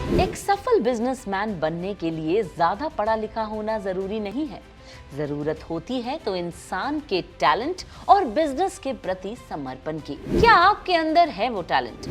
एक सफल बिजनेसमैन बनने के लिए ज्यादा पढ़ा लिखा होना जरूरी नहीं है। जरूरत होती है तो इंसान के टैलेंट और बिजनेस के प्रति समर्पण की। क्या आपके अंदर है वो टैलेंट?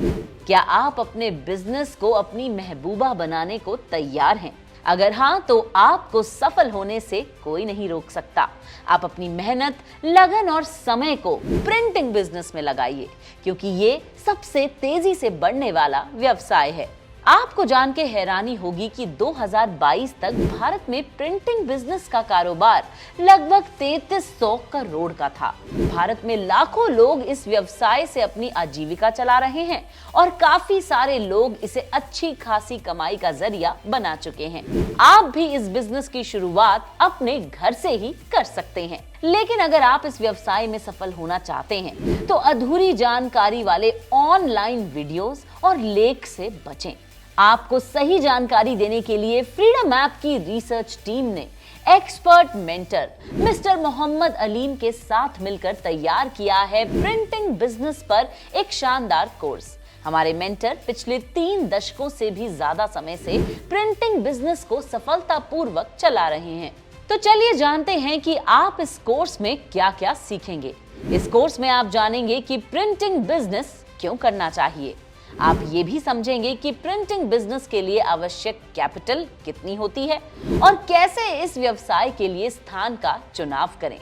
क्या आप अपने बिजनेस को अपनी महबूबा बनाने को तैयार हैं? अगर हाँ, तो आपको सफल होने से कोई नहीं रोक सकता। आप अपनी मेहनत, लगन और समय को प्रिंटिंग बिजनेस में लगाइए, क्योंकि ये सबसे तेजी से बढ़ने वाला व्यवसाय है। आपको जान के हैरानी होगी कि 2022 तक भारत में प्रिंटिंग बिजनेस का कारोबार लगभग 3300 करोड़ का था। भारत में लाखों लोग इस व्यवसाय से अपनी आजीविका चला रहे हैं और काफी सारे लोग इसे अच्छी खासी कमाई का जरिया बना चुके हैं। आप भी इस बिजनेस की शुरुआत अपने घर से ही कर सकते हैं। लेकिन अगर आप इस व्यवसाय में सफल होना चाहते हैं तो अधूरी जानकारी वाले ऑनलाइन वीडियोस और लेख से बचें। आपको सही जानकारी देने के लिए फ्रीडम ऐप की रिसर्च टीम ने expert mentor mister Mohammad Aleem के साथ मिलकर तैयार किया है प्रिंटिंग बिजनेस पर एक शानदार कोर्स। हमारे मेंटर पिछले 3 दशकों से भी ज्यादा समय से प्रिंटिंग बिजनेस को सफलतापूर्वक चला रहे हैं। तो चलिए जानते हैं कि आप इस कोर्स में क्या-क्या सीखेंगे। इस कोर्स में आप जानेंगे कि प्रिंटिंग बिजनेस क्यों करना चाहिए। आप ये भी समझेंगे कि प्रिंटिंग बिजनेस के लिए आवश्यक कैपिटल कितनी होती है और कैसे इस व्यवसाय के लिए स्थान का चुनाव करें।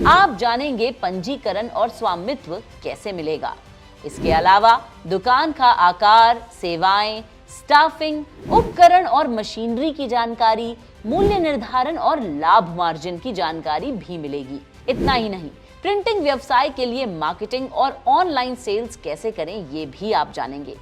आप जानेंगे पंजीकरण और स्वामित्व कैसे मिलेगा। इसके अलावा दुकान का आकार, सेवाएं, स्टाफिंग, उपकरण और मशीनरी की जानकारी, मूल्य निर्धारण और लाभ मार्जिन की जानकारी भी मिलेगी। इतना ही नहीं, प्रिंटिंग व्यवसाय के लिए मार्केटिंग और ऑनलाइन सेल्स कैसे करें ये भी आप जानेंगे।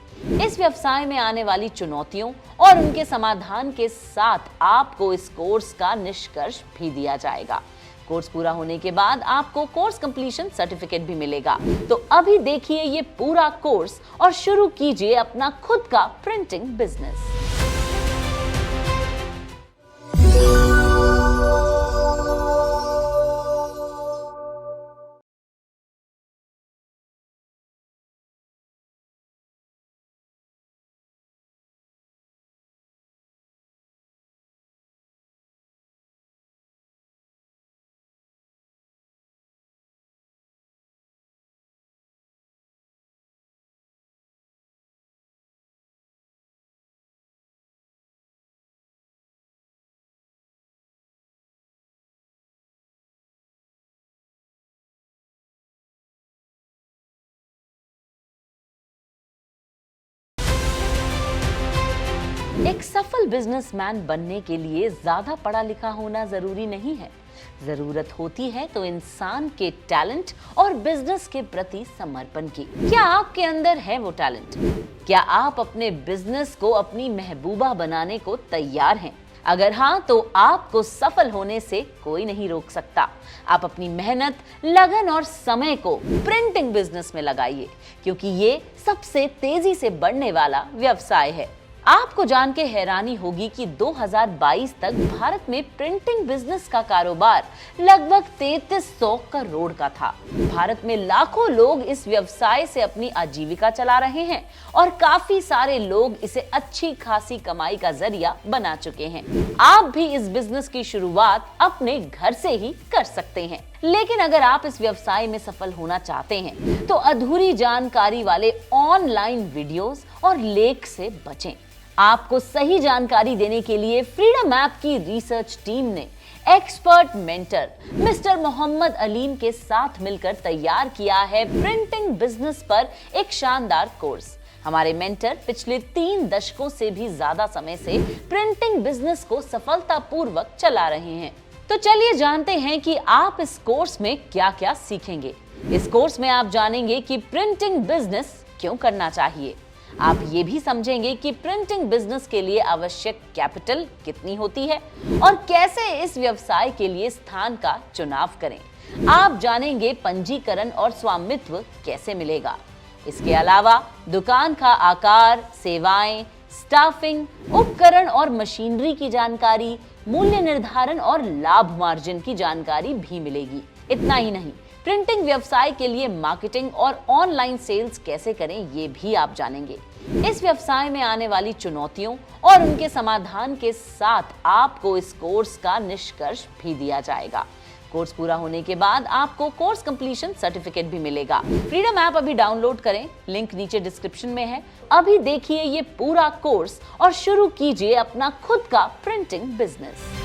इस व्यवसाय में आने वाली चुनौतियों और उनके समाधान के साथ आपको इस कोर्स का निष्कर्ष भी दिया जाएगा। कोर्स पूरा होने के बाद आपको कोर्स कंप्लीशन सर्टिफिकेट भी मिलेगा। तो अभी देखिए ये पूरा कोर्स और शुरू कीजिए अपना खुद का प्रिंटिंग बिजनेस। एक सफल बिजनेसमैन बनने के लिए ज्यादा पढ़ा लिखा होना जरूरी नहीं है। जरूरत होती है तो इंसान के टैलेंट और बिजनेस के प्रति समर्पण की। क्या आपके अंदर है वो टैलेंट? क्या आप अपने बिजनेस को अपनी महबूबा बनाने को तैयार हैं? अगर हाँ, तो आपको सफल होने से कोई नहीं रोक सकता। आप अपनी मेहनत, लगन और समय को प्रिंटिंग बिजनेस में लगाइए, क्योंकि ये सबसे तेजी से बढ़ने वाला व्यवसाय है। आपको जान के हैरानी होगी कि 2022 तक भारत में प्रिंटिंग बिजनेस का कारोबार लगभग 3300 करोड़ का था। भारत में लाखों लोग इस व्यवसाय से अपनी आजीविका चला रहे हैं और काफी सारे लोग इसे अच्छी खासी कमाई का जरिया बना चुके हैं। आप भी इस बिजनेस की शुरुआत अपने घर से ही कर सकते हैं। लेकिन अगर आप इस व्यवसाय में सफल होना चाहते हैं तो अधूरी जानकारी वाले ऑनलाइन वीडियोस और लेख से बचें। आपको सही जानकारी देने के लिए फ्रीडम ऐप की रिसर्च टीम ने expert mentor mister Mohammad Aleem के साथ मिलकर तैयार किया है प्रिंटिंग बिजनेस पर एक शानदार कोर्स। हमारे मेंटर पिछले 3 दशकों से भी ज्यादा समय से प्रिंटिंग बिजनेस को सफलतापूर्वक चला रहे हैं। तो चलिए जानते हैं कि आप इस कोर्स में क्या-क्या सीखेंगे। इस कोर्स में आप जानेंगे कि प्रिंटिंग बिजनेस क्यों करना चाहिए। आप ये भी समझेंगे कि प्रिंटिंग बिजनेस के लिए आवश्यक कैपिटल कितनी होती है और कैसे इस व्यवसाय के लिए स्थान का चुनाव करें। आप जानेंगे पंजीकरण और स्वामित्व कैसे मिलेगा। इसके अलावा दुकान का आकार, सेवाएं, स्टाफिंग, उपकरण और मशीनरी की जानकारी, मूल्य निर्धारण और लाभ मार्जिन की जानकारी भी मिलेगी। इतना ही नहीं, प्रिंटिंग व्यवसाय के लिए मार्केटिंग और ऑनलाइन सेल्स कैसे करें ये भी आप जानेंगे। इस व्यवसाय में आने वाली चुनौतियों और उनके समाधान के साथ आपको इस कोर्स का निष्कर्ष भी दिया जाएगा। कोर्स पूरा होने के बाद आपको कोर्स कंप्लीशन सर्टिफिकेट भी मिलेगा। फ्रीडम ऐप अभी डाउनलोड करें, लिंक नीचे डिस्क्रिप्शन में है। अभी देखिए ये पूरा कोर्स और शुरू कीजिए अपना खुद का प्रिंटिंग बिजनेस।